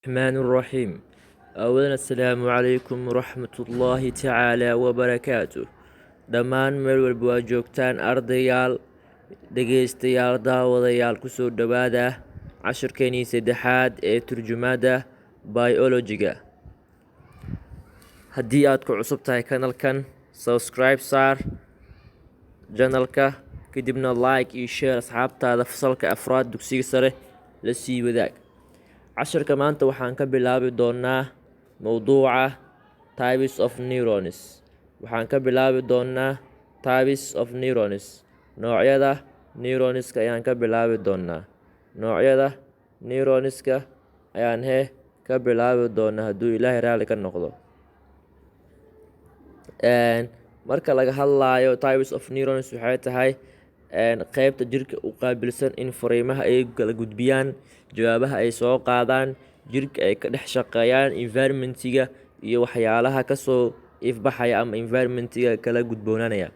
الرحمن الرحيم. أولا السلام عليكم ورحمة الله تعالى وبركاته. dhammaan meel walba waa joogtaan ardayaal dhegeystayaal daawadayaal kusoo dhowaada cashirkeenii saddexaad ee turjumada biologiga. haddii aad ku cusub tahay kanalkan, subscribe saar janalka, kadibna like iyo share asxaabtaada fasalka afraad dugsiga sare la sii wadaag. cashirka maanta waxaan ka bilaabi doonaa mowduuca types of neurons. noocyada neuronska ayaan ka bilaabi doonaa hadduu ilaahay raali ka noqdo. marka laga hadlayo types of neurons waxay tahay qeybta jirka u qaabilsan in fariimaha ay kala gudbiyaan, jawaabaha ay soo qaadaan, jirka ay ka dhex shaqeeyaan environmentiga iyo waxyaalaha kasoo ifbaxaya ama environmentiga kala gudboonanaya.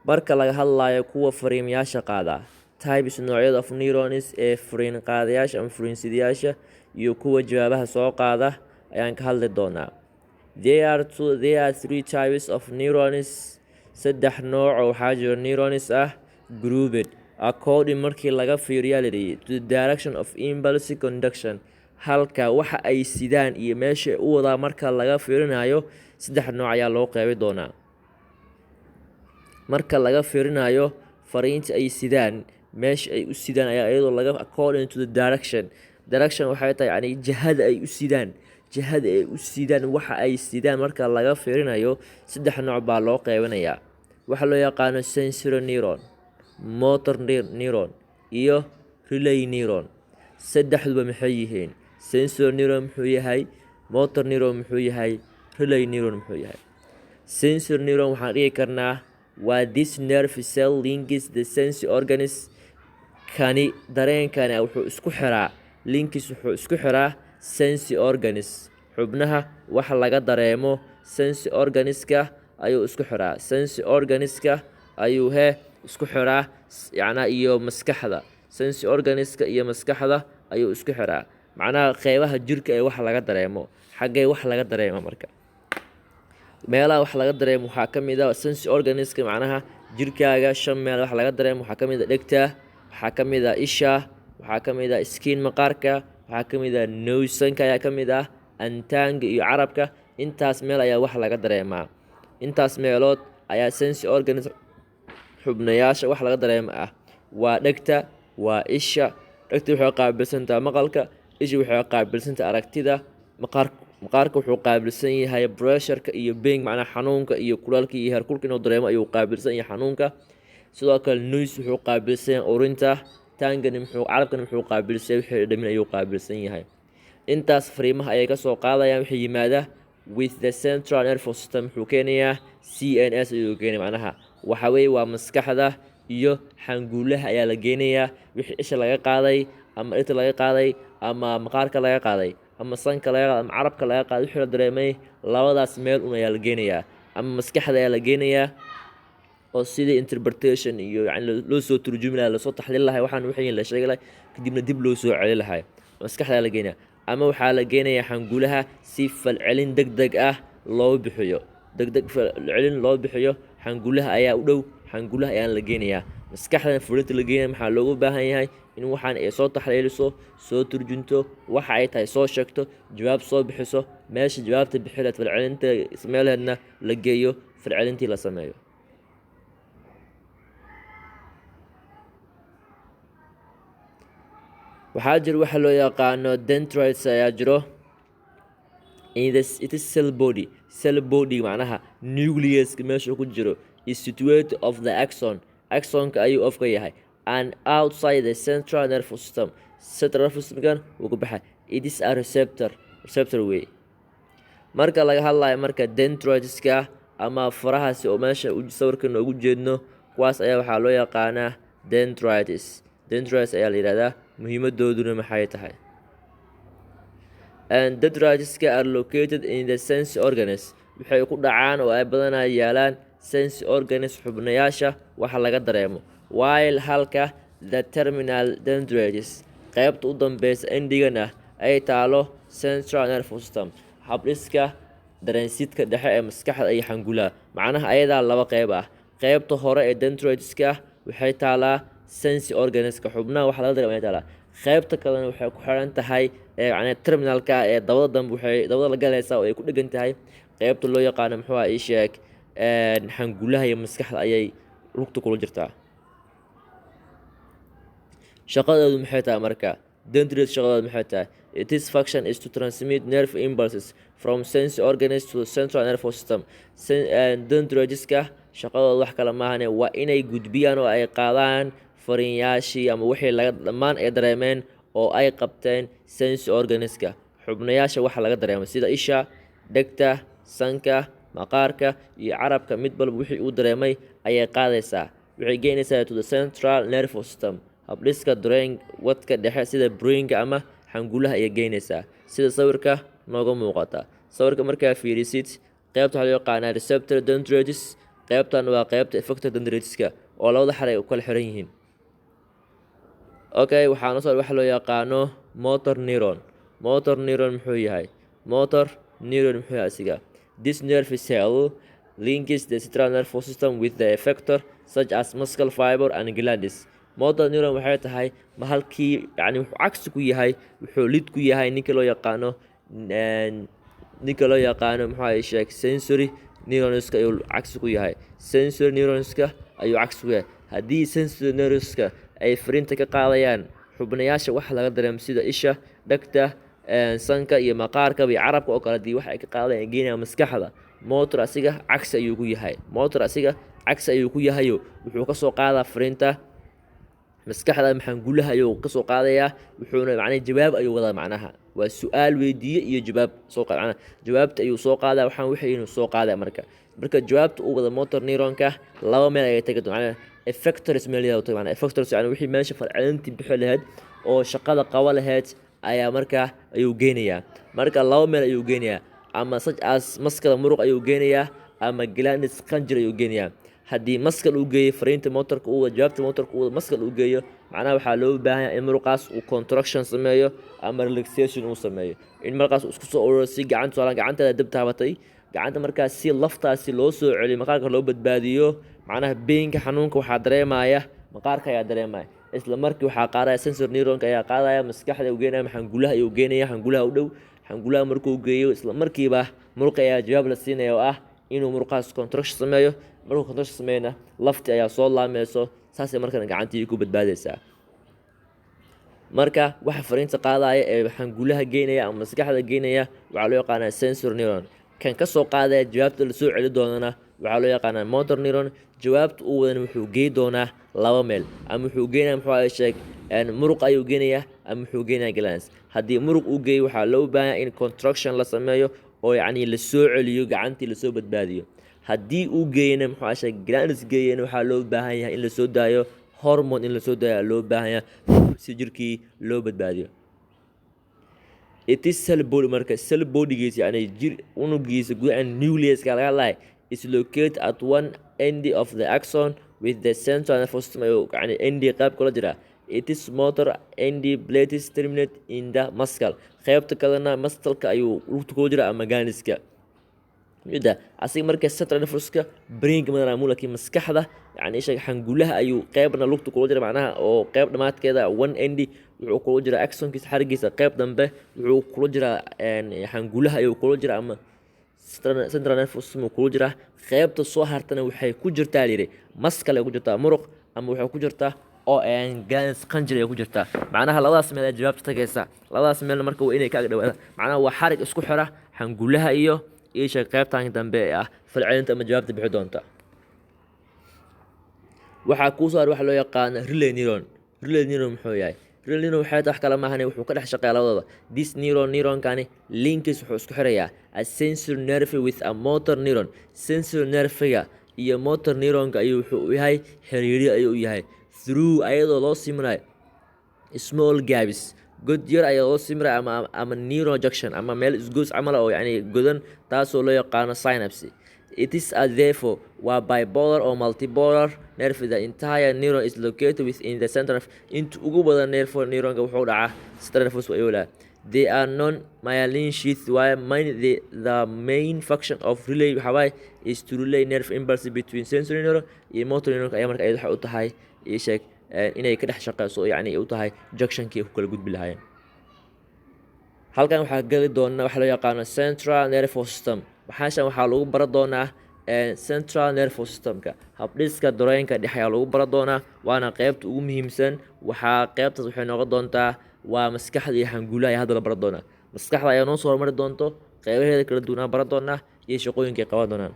marka laga hadlayo kuwa fariimayaasha qaada, types noocyada of neurons ee fariin qaadayaasha ama fariinsidayaasha iyo kuwa jawaabaha soo qaada ayaan ka hadli doonaa. There are three types of neurons. saddex nooc oo waxaa jiro neurons ah grouped according markii laga fiiriyo to the direction of impulse conduction. halka waxa ay sidaan iyo meesha u wadaa marka laga fiirinayo saddex nooc ayaa loo qeybi doonaa. marka laga fiirinayo fariinta ay sidaan, meesha ay u sidaan ayaa iyadoo laga according to the direction waxay tahay yani jihada ay u sidaan waxa ay sidaan. marka laga fiirinayo saddex nooc baa loo qeybinayaa. waxa loo yaqaano sensory neuron, motor neuron iyo relay neuron. saddexduba maxay yihiin? sensory neuron muxuu yahay, motor neuron muxuu yahay, relay neuron muxuu yahay? sensory neuron waxaan dhigi karnaa waa this nerve cell links the sensory organs. kani dareenkani wuxuu isku xiraa sensory organs, xubnaha waxa laga dareemo sensory organska ayuu isku xiraa. sensory organska ayuu isku xiraa iyo maskaxda. sensory organska iyo maskaxda ayuu isku xiraa, macnaha qeybaha jirka ee wax laga dareemo. xaggee wax laga dareemo? marka meelaha wax laga dareemo waxaa ka mid ah sensory organska, macnaha jirkaaga 5 meel wax laga dareemo. waxaa ka mid ah dhegta, waxaa ka mid ah isha, waxaa ka mid ah skin maqaarka, waxaa ka mid ah nose-sanka ayaa ka mid ah, antaanga iyo carabka. intaas meel ayaa wax laga dareemaa. intaas meelood ayaa sensory organs xubnayaasha wax laga dareemo ah. waa dhegta, waa isha. dhegta waxay qaabilsantahay maqalka, isha waxay qaabilsantahay aragtida, maqaarka wuxuu qaabilsan yahay pressureka iyo pain, macnaha xanuunka iyo kulaalka iyo heerkulka inuu dareemo ayuu qaabilsan yahay xanuunka. sidoo kale nose wuxuu qaabilsan yahay urinta, carabkani wuxuu qaabilsan wixii dhamin ayuu qaabilsan yahay. intaas fariimaha ayay kasoo qaadayaan wixii yimaada with the central nervous system. wuxuu keenayaa CNS ayuu keenaya, macnaha waxa weeye waa maskaxda iyo xanguulaha ayaa la geenayaa. wixii isha laga qaaday ama dhegta laga qaaday ama maqaarka laga qaaday ama sanka laga qaaday ama carabka laga qaaday, wixii la dareemay labadaas meel un ayaa la geenayaa ama maskaxda ayaa la geenayaa. oo sidii interpretation iyo loo soo turjumi lahaa, lasoo taxliil lahay, waxaan wixii la sheegi lahay, kadibna dib loo soo celi lahay. maskaxda la geenayaa ama waxaa la geenayaa xanguulaha si falcelin degdeg ah loo bixiyo. falcelin loo bixiyo xanguulaha ayaa u dhow, xanguulaha ayaan la geenayaa. maskaxdan fulinta la geenaya maxaa loogu baahan yahay in waxaan ay soo taxliiliso, soo turjunto, waxa ay tahay soo sheegto, jawaab soo bixiso, meesha jawaabta bixileed falcelinta ismeeleedna la geeyo, falcelintii la sameeyo. waxaa jiro waxa loo yaqaano dendrites ayaa jiro. it is cell body macnaha nucleuska meesha ku jiro is situated of the axonka ayuu of ka yahay and outside the central nervous system. central nervous system wuu ku baxay. it is a receptor way. marka laga hadlayo marka dendriteska ama farahaasi oo meesha sawirka noogu jeedno, kuwaas ayaa waxaa loo yaqaanaa dendrites ayaa la yidhahdaa. muhiimadooduna maxay tahay? and dendrites are located in the sensory organs. waxay ku dhacaan oo ay badanaa yaalaan sensory organs, xubnayaasha waxa laga dareemo. while halka the terminal dendrites qaybta u dambeysa endigana ay taalo central nervous system, habdhiska dareensidka dhexe ee maskaxda iyo xangulaha. Macnaha ayadaa laba qeyb ah. Qeybta hore ee dendritiska waxay taalaa sense organska, xubnaha waxa laga dareemaya taalaa. Qeybta kalena waxay ku xiran tahay terminalka ee dabada dambe, waxay dabada la galaysaa oo ay ku dhegan tahay qeybta loo yaqaano muxuu ii sheeg xangulaha iyo maskaxda ayay lugta kula jirtaa. shaqadeedu maxay tahay marka? Dendritic shaqadeedu maxay tahay? Its function is to transmit nerve impulses from sense organs to the central nervous system. Dendritiska shaqadooda wax kale maahane waa inay gudbiyaan oo ay qaadaan fariinyaashii ama wixii laga dhammaan ay dareemeen oo ay qabteen sense organska, xubnayaasha waxa laga dareemo sida isha, dhegta, sanka, maqaarka iyo carabka. mid walba wixii uu dareemay ayay qaadaysaa, waxay geynaysaa to the central nervous system, habdhiska dareen wadka dhexe sida brainka ama xangulaha ayay geynaysaa, sida sawirka nooga muuqata. Sawirka markaa fiirisid, qeybta waxaa loo yaqaanaa receptor dendrites, qeybtan waa qeybta effector dendritiska oo labada xarig u kala xiran yihiin. Okay, waxaa noo soo waxa loo yaqaano motor neuron. Motor neuron muxuu yahay? Motor neuron muxuu yahay asiga? This nerve cell links the central nervous system with the effector such as muscle fiber and glands. Motor neuron waxay tahay ma halkii wuxuu cagsi ku yahay, wuxuu lid ku yahay ninka loo yaqaano muxuu sheeg sensory neuronska ayuu cagsi ku yahay. Sensory neuronska ayuu cagsi ku yahay. Haddii sensory neuronska ay fariinta ka qaadayaan xubnayaasha waxa laga dareemo sida isha, dhegta, sanka iyo maqaarka iyo carabka oo kale, haddii wax ay ka qaadayaan geynaya maskaxda, motor asiga cagsi ayuu ku yahay. Motor asiga cagsi ayuu ku yahayo wuxuu ka soo qaadaa fariinta maskaxda xangulaha ayuu ka soo qaadayaa, wuxuuna jawaab ayuu wadaa. macnaha waa su'aal weydiiye iyo jawaab soo qaad. jawaabta ayuu soo qaadaa, waxaan wixii inuu soo qaadaa marka jawaabta uu wada motor neuronka laba meel ayay tagi doonaan. Effectors meel yaa tahay, effectors wixii meesha farcalintii bixi lahayd oo shaqada qaba lahayd ayaa markaa ayuu geynayaa. marka laba meel ayuu geynayaa, ama such as maskada muruq ayuu geynayaa ama glands qanjir ayuu geynayaa. haddii maskal uu geeyo fariinta motorka uu jawaabta motorka uu maskal uu geeyo, macnaha waxaa loo baahan yahay in muruqaas uu contraction sameeyo ama relaxation uu sameeyo, in markaas uu isku soo ururo si gacanteeda dab taabatay, gacanta markaas si laftaasi loo soo celiyo, maqaarka loo badbaadiyo. macnaha beenka xanuunka waxaa dareemaya maqaarka ayaa dareemaya, isla markii waxaa qaadaya sensor neuronka ayaa qaadaya maskaxda uu geenaya, xangulaha ayuu geenaya, xangulaha u dhow. xangulaha markuu geeyo isla markiiba muruqa ayaa jawaab la siinaya oo ah inuu muruqaas contraction sameeyo. markuu contraction sameeyna lafti ayaa soo laameyso, saasay markana gacantii ku badbaadaysaa. marka waxa fariinta qaadaya ee xangulaha geynaya ama maskaxda geynaya waxaa loo yaqaanaa sensor neuron. kan ka soo qaadaya jawaabta la soo celi doonana waxaa loo yaqaanaa motor neuron. jawaabta uu wadana wuxuu geey doonaa laba meel, ama wuxuu geenayaa muxuu sheeg muruq ayuu geenayaa ama wuxuu geenayaa glands. haddii muruq uu geeyo waxaa loo baahan in contraction la sameeyo oo la soo celiyo, gacantii la soo badbaadiyo. haddii uu geeyana muxuu sheeg glands geeyana waxaa loo baahan yahay in la soo daayo hormone, in la soo daayo loo baahan yahay si jirkii loo badbaadiyo. it is cell body. marka cell bodygiisa jir unugiisa gudaha nucleuska laga hadlayo is located at one end of the axon with the central nervous system end qayb kula jira. it is motor end plates terminate in the muscle. qaybta kalena muscle-ka ayuu lugta kula jira ama ganiska asiga. marka central nervous-ka brain madana laakiin maskaxda isha xangulaha ayuu qaybna lugta kula jira, macnaha oo qayb dhamaadkeeda one end wuxuu kula jira axonkiisa xarigiisa, qayb dambe wuxuu kula jira xangulaha ayuu kula jira ama central nervous system kula jira. qaybta soo hartana waxay ku jirtaa maskal ay ku jirtaa, muruq ama waxay ku jirtaa oo glands qanjir ay ku jirtaa. macnaha labadaas meel ay jawaabta tagaysa. labadaas meel marka waa inay ka agdhawaadaan, macnaha waa xarig isku xira xangulaha iyo isha qaybtan dambe ee ah falcelinta ama jawaabta bixi doonta. waxaa kuu soo waxa loo yaqaan relay neuron. relay neuron muxuu yahay? relay neuron waxay tahay wax kale maahan, wuxuu ka dhex shaqeeyaa labadooda. this neuronkani linkis wuxuu isku xirayaa a sensory nerve with a motor neuron. sensory nerve-ga iyo motor neuronka ayuu wuxuu yahay xiriiri ayuu yahay through ayadoo loo siminayo small gaps, god yar ayaa loo simray ama neuron junction ama meel isgoos camal oo godan, taasoo loo yaqaano synapse. it is therefore waa bipolar or multipolar nerve. the entire neuron is located within the center of inta ugu badan neuronka wuxuu dhacaa central nervous ayuu leeyahay. they are non-myelin sheath while the main function of relay waxaa waaye is to relay nerve impulse between sensory neuron iyo motor neuron ayaa marka waxay u tahay sheeg inay ka dhex shaqeyso yacni u tahay junctionkii ay ku kala gudbi lahaayeen. halkan waxaa geli doona waxa loo yaqaano central nervous system. waxaashan waxaa lagu baran doonaa central nervous systemka, habdhiska dareenka dhexe ayaa lagu baran doonaa, waana qaybta ugu muhiimsan. qaybtaas waxay noqon doontaa waa maskaxda iyo xangulaha ayaa hadda la baran doonaa. maskaxda ayaa noo soo hormari doonto, qaybaheeda kala duwan baran doonaa iyo shaqooyinka ay qaban doonaan.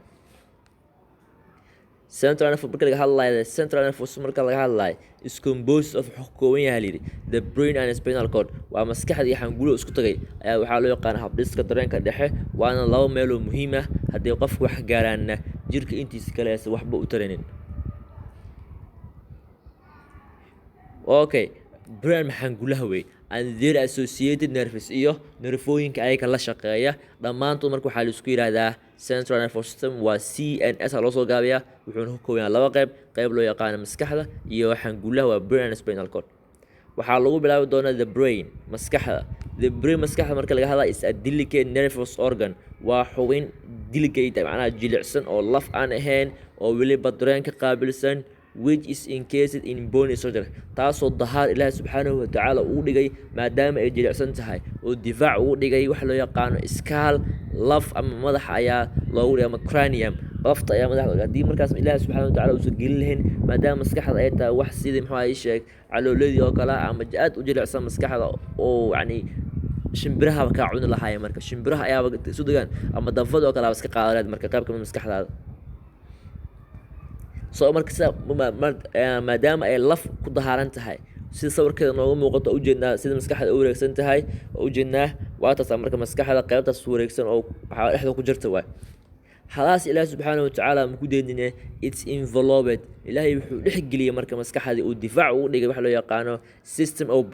central nervous marka laga hadlayo, central nervous marka laga hadlayo is composed of wuxuu ka kooban yahay layidhi the brain and spinal cord. waa maskaxda iyo xanguluhu isku tagay ayaa waxaa loo yaqaana habdhiska dareenka dhexe, waana laba meeloo muhiim ah. haddii qofku wax gaaraanna jirka intiisa kale aysan waxba u taraynin. okay, brain xangulaha wey and their associated nerves iyo nerfooyinka ayaga la shaqeeya dhammaantood marka waxaa la isku yidhaahdaa central nervous system. waa CNS loo soo gaabiyaa, wuxuuna ka kooban yahay laba qayb loo yaqaano maskaxda iyo xangulaha waa brain and spinal cord. waxaa lagu bilaabi doonaa the brain maskaxda. the brain maskaxda marka laga hadlaa is a delicate nervous organ. waa xubin delicate macnaha jilicsan oo laf aan ahayn oo weliba dareenka qaabilsan, which is encased in bony structure, taasoo dahaar ilaahi subxaanahu watacaala uu dhigay maadaama ay jilicsan tahay, oo difaac uu dhigay waxa loo yaqaano skaal, laf ama madax ayaa loogu dhigay ama cranium, lafta ayaa madaxda. haddii markaas ilaahi subxaanahu watacaala uusan gelin lahayn maadaama maskaxda ay tahay wax sidii sheeg calooladii oo kale ama aad u jilicsan maskaxda oo yacni shimbiraha kaa cuni lahaayeen. marka shimbiraha ayaaba isu degaan ama danfada oo kale iska qaadaneed marka qayb kamid maskaxdaada. marka maadaama ay laf ku dahaaran tahay sida sawirkeeda nooga muuqato ujeednaa sida maskaxda u wareegsan tahay ujeednaa waataas marka maskaxda qaybtaas wareegsan oo waxaa dhexda ku jirta waay. hadaas ilaahi subxaanahu watacaala ma ku deedine it's enveloped, ilaahay wuxuu dhexgeliyey marka maskaxdii uu difaac ugu dhigay waxa loo yaqaano system of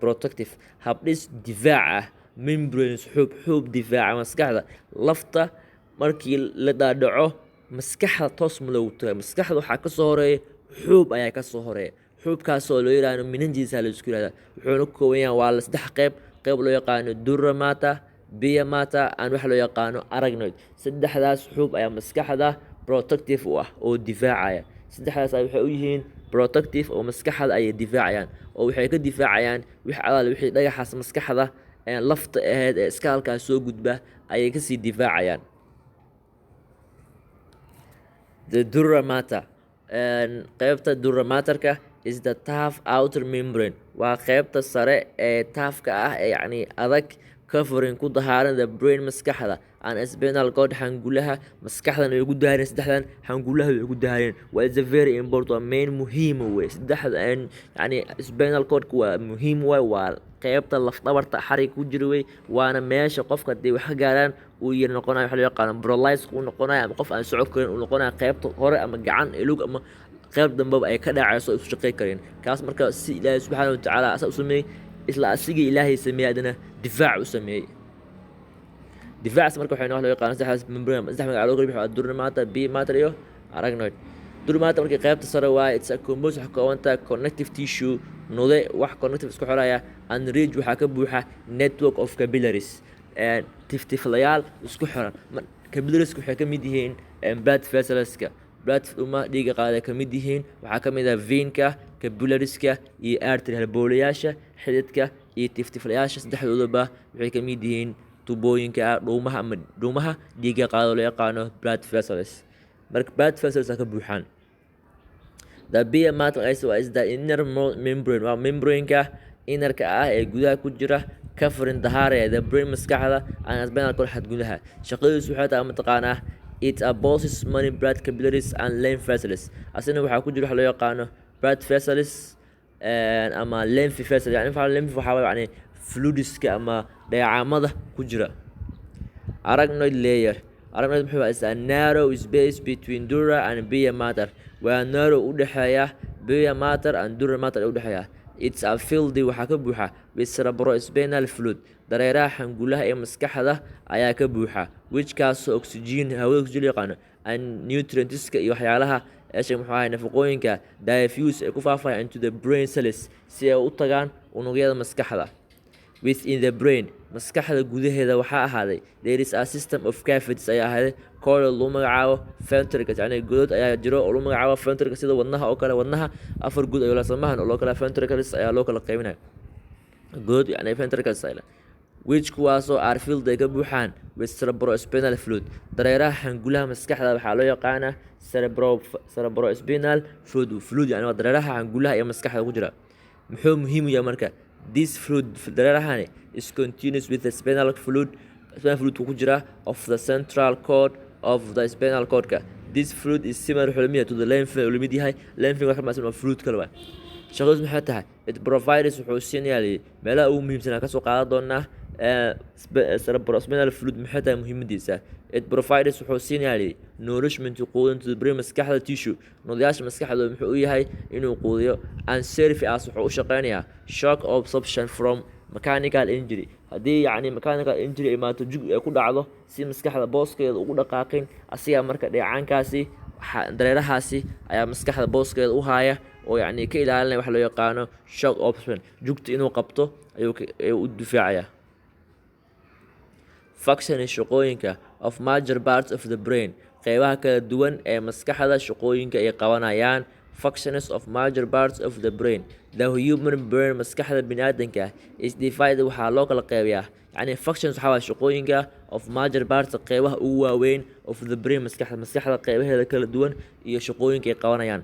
protective, habdhis difaac ah, membranes xuub difaaca maskaxda. lafta markii la dhaadhaco maskaxda toos ma loogu tagay, maskaxda waxaa ka soo horeeya xuub ayaa ka soo horeeya, xuubkaasoo loo yidhaahdo meninges la isku yidhahdaa. wuxuuna ka kooban yahay waa saddex qayb loo yaqaano dura mater, pia mater and waxa loo yaqaano arachnoid. saddexdaas xuub ayaa maskaxda protective u ah oo difaacaya. saddexdaas waxay u yihiin protective oo maskaxda ayay difaacayaan, oo waxay ka difaacayaan wixii dhagaxaas maskaxda lafta ahayd ee skaalkaas soo gudba ayay kasii difaacayaan. the dura mater, qaybta dura materka is the tough outer membrane. waa qaybta sare ee taafka ah ee yacni adag, covering ku dahaaran the brain maskaxda and spinal cord xangulaha. maskaxdan way ugu dahareen, saddexdan xangulaha way ugu dahareen. waa is a very important, waa main muhiim wey. saddexdan yacni spinal cordka waa muhiim waay, waa qaybta lafdhabarta xarig ku jira wey, waana meesha qofka haddii wax gaaraan uu yar noqonayo waxa loo yaqaano paralyze uu noqonayo ama qof aan socon karin uu noqonayo, qaybta hore ama gacan lug ama qayb dambaba ay ka dhacayso isu shaqey karin. kaas marka si ilaahi subxaanahu watacaala asaa u sameeyey, isla asigii ilaahay sameeyey adana difaac u sameeyey. difaacaas marka waxay loo yaqaano saddex magac loo kala bixiyo dura mater, pia mater iyo arachnoid. dura mater markii qaybta sare waaye it's a composed, waxay ka kooban tahay connective tissue, nude wax connective isku xiraya, and ridge waxaa ka buuxa network of capillaries, tiftiflayaal isku xiran. capillaries waxay ka mid yihiin blood vesselska, blood dhiiga qaada ka mid yihiin. waxaa ka mid ah veinka, capillarieska iyo artery halbowlayaasha, xididka iyo tiftiflayaasha. saddexdoodaba waxay ka mid yihiin tubooyinka dhuumaha dhiiga qaada loo yaqaano blood vessels. marka blood vessels ka buuxaan. the pia mater is the inner membrane, waa membrane-ka inarka ah ee gudaha ku jira, covering dahaaraya the brain maskaxda and spinal cord xadgudaha. shaqadiisu waxay tahay mataqaanaa it abuses many blood capillaries and lymph vessels. asina waxaa ku jira waxa loo yaqaano blood vessels ama lymph vessels. yani lymph waxaa yani fluidska ama dheecaamada ku jira. arachnoid layer, arachnoid muxuu is a narrow space between dura and pia mater. waa narrow u dhexeeya pia mater and dura mater u dhexeeya. it's a fieldy, waxaa ka buuxa with cerebrospinal fluid, dareeraha xangulaha ee maskaxda ayaa ka buuxa, which kaasoo oxygen hawada oxygen yaqaano and nutrientska iyo waxyaalaha nafaqooyinka diffuse ee ku faafaya into the brain cells si ay u tagaan unugyada maskaxda. within the brain maskaxda gudaheeda waxaa ahaaday there is a system of cavities ayaa ahaaday called lagu magacaabo ventricles yani godad ayaa jiro oo lagu magacaabo ventricles sida wadnaha oo kale wadnaha afar god ayuu laasamahan oo loo kala ventricles ayaa loo kala qaybinaya godad yani ventricles which kuwaasoo are filled ay ka buuxaan with cerebrospinal fluid dareeraha xangulaha maskaxda waxaa loo yaqaanaa cerebrospinal fluid yani waa dareeraha xangulaha iyo maskaxda ku jira muxuu muhiim u yahay marka this fluid dareerahani is continuous with the spinal fluid ku jira of the central cord of the spinal cordka this fluid is similar to the lymph lamid yahay lymph waxa ma isma fluid kale waa shaqadu maxay tahay it provides wuxuu siinayaa meelaha ugu muhiimsan ka soo qaadan doonaa cerebrospinal fluid maxay tahay muhiimadiisa it provides wuxuu siinayaa nourishment quudin to the brain maskaxda tissue noolayaasha maskaxda muxuu u yahay inuu quudiyo and serve as wuxuu u shaqeynayaa shock absorption from mechanical injury haddii yacni mechanical injury imaato jug ay ku dhacdo si maskaxda booskeeda ugu dhaqaaqin asigaa marka dheecaankaasi dareerahaasi ayaa maskaxda booskeeda u haaya oo yacni ka ilaalinaya waxa loo yaqaano shock absorption jugta inuu qabto ayuu u difaacaya function shaqooyinka of major parts of the brain qeybaha kala duwan ee maskaxda shaqooyinka ay qabanayaan functions of major parts of the brain the human brain maskaxda bini'aadanka is divided waxaa loo kala qeybiyaa yani functions waxaa waa shaqooyinka of major parts qeybaha ugu waaweyn of the brain maskaxda qeybaheeda kala duwan iyo shaqooyinka ay qabanayaan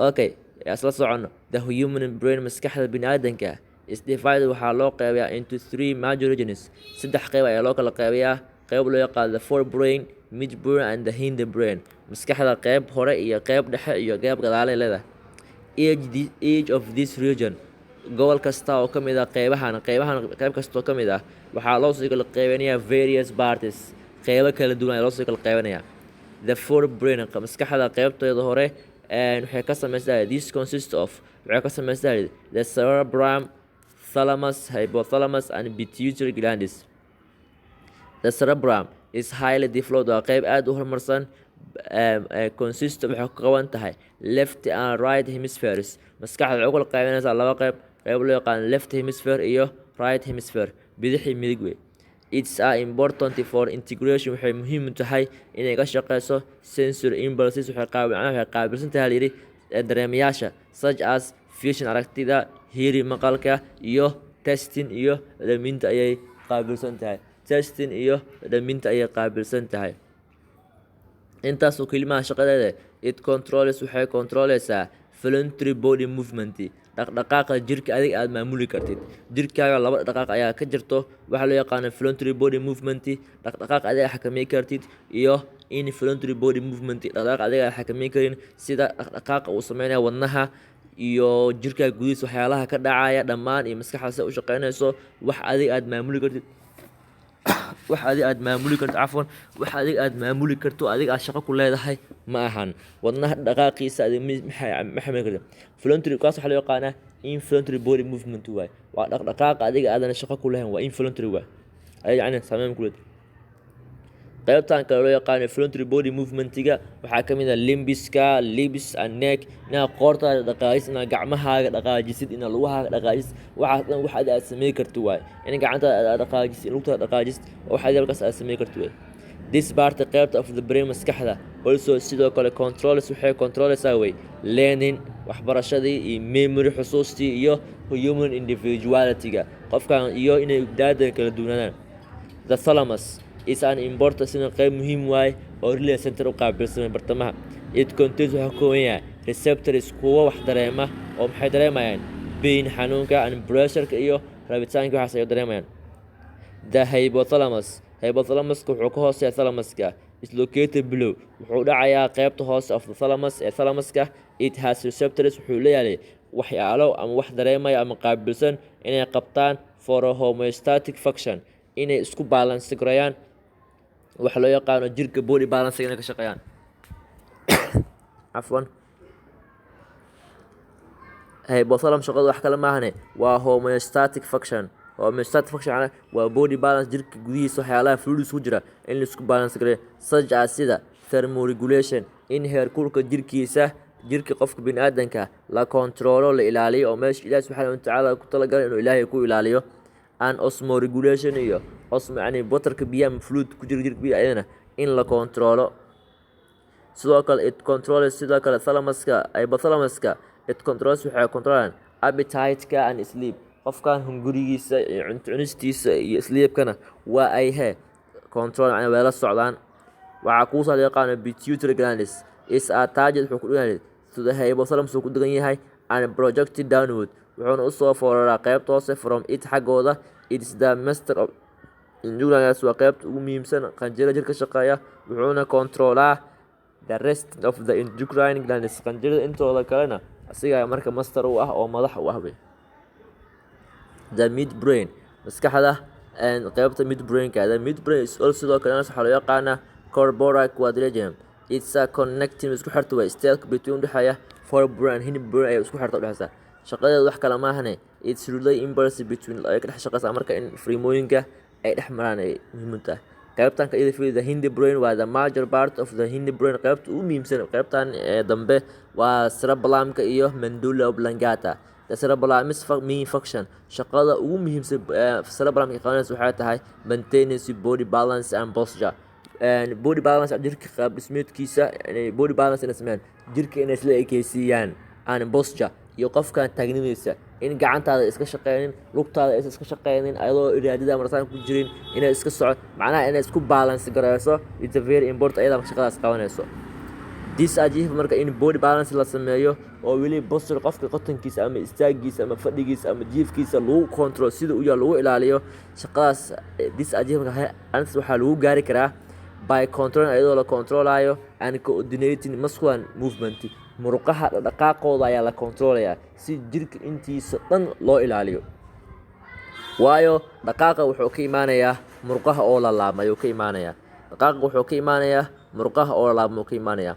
okay isla socono the human brain maskaxda bini'aadanka is divided waxaa loo qeybiyaa into three major regions saddex qeyb ayaa loo kala qeybiyaa qeyb loo yaqaano the forebrain midbrain and the hindbrain maskaxda qeyb hore iyo qeyb dhexe iyo qeyb gadaale leedahay each of this region gobol kasta oo ka mid ah qeyb kasta oo ka mid ah waxaa loo sii kala qeybinayaa various parties qeybo kala duwan ayaa loo sii kala qeybinayaa the forebrain maskaxda qeybteeda hore waxay ka samaysaa this consists of waxay ka samaysaa the cerebrum thalamus hypothalamus and pituitary glands the cerebrum is highly developed waa qeyb aad u horumarsan consist waxay ka kooban tahay left and right hemispheres maskaxda waxay u kala qeybinaysaa laba qeyb loo yaqaan left hemisphere iyo right hemisphere bidix iyo midig wey it's important for integration waxay muhiim u tahay inay ka shaqeyso sensory impulses waxay qaabilsan tahay layidhi dareemayaasha such as vision aragtida hearing maqalka iyo testing iyo dhadhaminta ayay qaabilsan tahay intaasoo kelimaha shaqadeeda it controls waxay controleysaa voluntary body movement dhaqdhaqaaqa jirka adiga aad maamuli kartid jirkaaga laba dhaqaaq ayaa ka jirto waxaa loo yaqaano voluntary body movement dhaqdhaqaaq adiga xakameyn kartid iyo involuntary body movement dhaqdhaqaaq adiga aad xakameyn karin sida dhaqdhaqaaqa uu sameynaya wadnaha iyo jirkaaga gudihiisa waxyaalaha ka dhacaya dhammaan iyo maskaxda sida u shaqeynayso wax adiga aad maamuli kartid wax adiga aad maamuli karto adiga aad shaqo ku leedahay ma ahan wadnaha dhaqaaqiisa ma xamili karto voluntary kaas waxaa loo yaqaanaa involuntary body movement waay waa dhaqdhaqaaqa adiga aadan shaqo ku lahayn waa involuntary waay yani saameyn ku leedahay qaybtan kale loo yaqaano voluntary body movementiga waxaa ka mid ah limbs and neck inaad qoortaada dhaqaajisid inaad gacmahaaga dhaqaajisid inaad lugahaaga dhaqaajisid waxaas dhan wax aad sameyn karti waay in gacantaada aad dhaqaajisid in lugtaada dhaqaajisid wax halkaas aad sameyn karti waay this part qaybta of the brain maskaxda also sidoo kale waxay controleysaa way learning waxbarashadii iyo memory xusuustii iyo human individuality-ga qofkan iyo inay daadan kala duwanaan the thalamus is an important sina qayb muhiim waay oo relay center u qaabilsan bartamaha it contains waxa kooban yahay receptors kuwa wax dareema oo maxay dareemayaan pain xanuunka and pressure-ka iyo rabitaanka waxaas ay dareemayaan the hypothalamus wuxuu ka hooseeya thalamuska is located below wuxuu dhacayaa qaybta hoose of the thalamus ee thalamuska it has receptors wuxuu leeyahay waxyaalo ama wax dareemaya ama qaabilsan inay qabtaan for a homeostatic function inay isku balance garayaan waxa loo yaqaano jirka body balance inay ka shaqeeyaan afwan hypothalamus shaqadu wax kale maahane waa homeostatic function waa body balance jirka gudihiisa waxyaalaha fluids ku jira in la isku balance gareeyo such as sida thermoregulation in heerkulka jirkiisa jirka qofka biniaadanka la controlo la ilaaliyo oo meesha ilaahi subxaana watacaala ku talagalay inuu ilaahay ku ilaaliyo and osmoregulation iyo yani waterka biyaha ama fluid ku jira jirka biyaha ayadana in la controlo. sidoo kale it controls sidoo kale thalamaska hypothalamuska it controls waxay controlaan appetite-ka and sleep. qofkan hungurigiisa iyo cunto cunistiisa iyo sleepkana waa ay control yani way la socdaan. waxaa kuusoo yaqaano pituitary glands is attached wuxuu ku dhigan to the hypothalamus ku dhigan yahay and projected downward wuxuuna usoo fooraraa qaybta hoose from it xaggooda. It is the master of glands waa qaybta ugu muhiimsan qanjirada jirka shaqeeya wuxuuna controlaa the rest of the endocrine glands. qanjirada intooda kalena asiga marka master u ah oo madax u ah. The midbrain maskaxda qaybta midbrainka. The midbrain is also sidoo kale waxaa loo yaqaanaa corpora quadrigeum. It's a connecting isku xirta way state between dhexaya forebrain hindbrain ay isku xirta dhexaysa. shaqadeedu wax kale ma ahane it's really impulse between ay ka dhex shaqaysa marka in freemooyinka ay dhex maraan ay muhiim tahay. qaybtan ka idin the hindbrain waa the major part of the hindbrain. qaybta ugu muhiimsan qaybtan dambe waa cerebellumka iyo medulla oblongata. The cerebellum is main function. shaqada ugu muhiimsan cerebellumka qabanaysa waxay tahay maintenance body balance and posture. body balance jirka qaab dhismeedkiisa body balance inay sameeyaan jirka inay isla ekeysiiyaan and posture iyo qofkan taagnimadiisa in gacantaada iska shaqeynin lugtaada aysan iska shaqeynin ayadoo iraadada martaan ku jirin inay iska socod macnaha inay isku balance garayso. It's a very important ayada shaqadaas qabanayso. This achieve marka in body balance la sameeyo oo weli posture qofka qotankiisa ama istaagiisa ama fadhigiisa ama jiifkiisa lagu control sida uu yahay lagu ilaaliyo shaqadaas. This achieve marka waxaa lagu gaari karaa by control ayadoo la controlayo and coordinating muscle movement. muruqaha dhaqaaqooda ayaa la controlaya si jirka intiisa dhan loo ilaaliyo. waayo dhaqaaqa wuxuu ka imaanayaa muruqaha oo la laabmayo ka imaanaya. dhaqaaqa wuxuu ka imaanayaa muruqaha oo la laabmo ka imaanaya.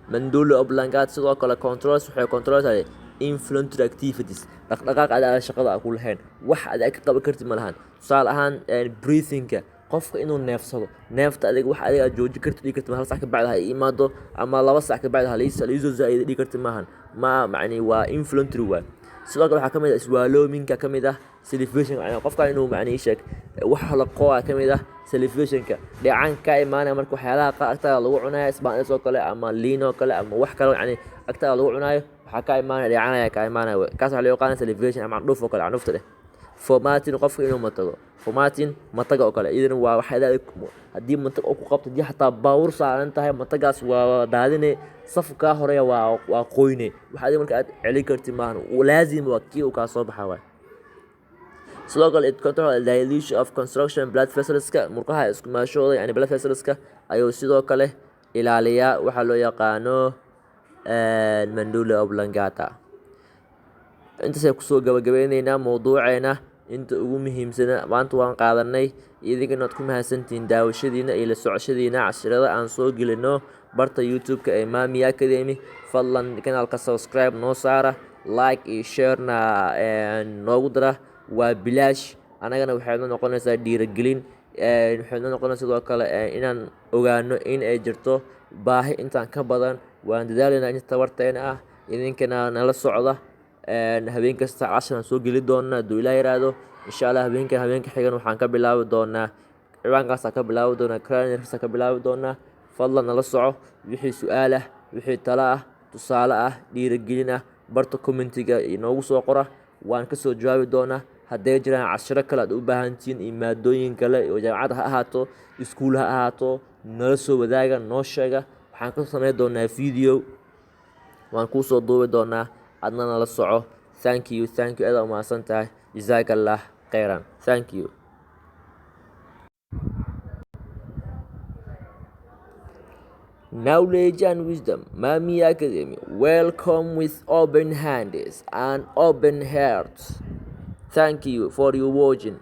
medulla oblongata sidoo kale controls waxay controltaa inflammatory activities. dhaqdhaqaaq aad shaqada ku lahayn wax aad ka qaban kartid ma lahan. tusaale ahaan breathing-ka qofka inuu neefsado neefta adiga wax adiga jooji kartid dhigi kartid hal sac ka bacda ha imaado ama 2 sac ka bacda ha liiso zaid dhigi kartid maahan ma macni waa inflammatory waa. sidoo kale waxaa kamid ah swallowing-ka kamid ah salivation yani qofka inuu macni sheeg wax la qooa kamid ah salivation-ka dheecaan ka imaanaya marka waxyaalaha qaarta lagu cunayo isbaanis oo kale ama liin oo kale ama wax kale yani agta lagu cunayo waxaa ka imaanaya dheecaan ka imaanaya kaas waxa loo yaqaan salivation ama dhuf oo kale cunufta leh. formatting qofka inuu matago formatting mataga oo kale idan waa waxa hadii matag oo ku qabto hadii xataa baawur saaran tahay matagaas waa daadine safka hore waa qoyne waxa marka aad celin kartid maahan laazim waa kii uu ka soo baxaa waay. sidoo kale it control dilation of construction blood vessels-ka murqaha isku maashooda yani blood vessels-ka ayuu sidoo kale ilaaliyaa waxa loo yaqaano medulla oblongata. intaasay kusoo gabagabeynayna mowduuceena inta ugu muhiimsan maanta waan qaadanay idinkana aad ku mahadsantihiin daawashadiina iyo la socoshadiina casharada aan soo gelino barta YouTube-ka ee Mami Academy. fadlan kanaalka subscribe noo saara like iyo share na noogu dara waa bilaash anagana waxay noqonaysaa dhiirigelin waxay noqonaysaa sidoo kale inaan ogaano in ay jirto baahi intaan ka badan waan dadaalina in tabarteena ah idinkana nala socda. habeen kasta casharaan soo geli doonaa hadduu Ilaahay yiraahdo insha Allah. habeenka xigan waxaan ka bilaabi doonaa ciwaankaas ka bilaabi doonaa cranialkaas ka bilaabi doonaa. fadlan nala soco wixii su'aal ah wixii talo ah tusaale ah dhiirigelin ah barta commentiga inoogu soo qora waan ka soo jawaabi doonaa. hadday jiraan casharo kale aad u baahan tihiin iyo maadooyin kale oo jaamacad ha ahaato iskuul ha ahaato nala soo wadaaga noo sheega waxaan ka sameyn doonaa video waan ku soo duubi doonaa adna nala soco. thank you aad u mahadsantahay jazakallah khairan. thank you. Knowledge and wisdom Mami Academy welcome with open hands and open hearts. Thank you for your watching.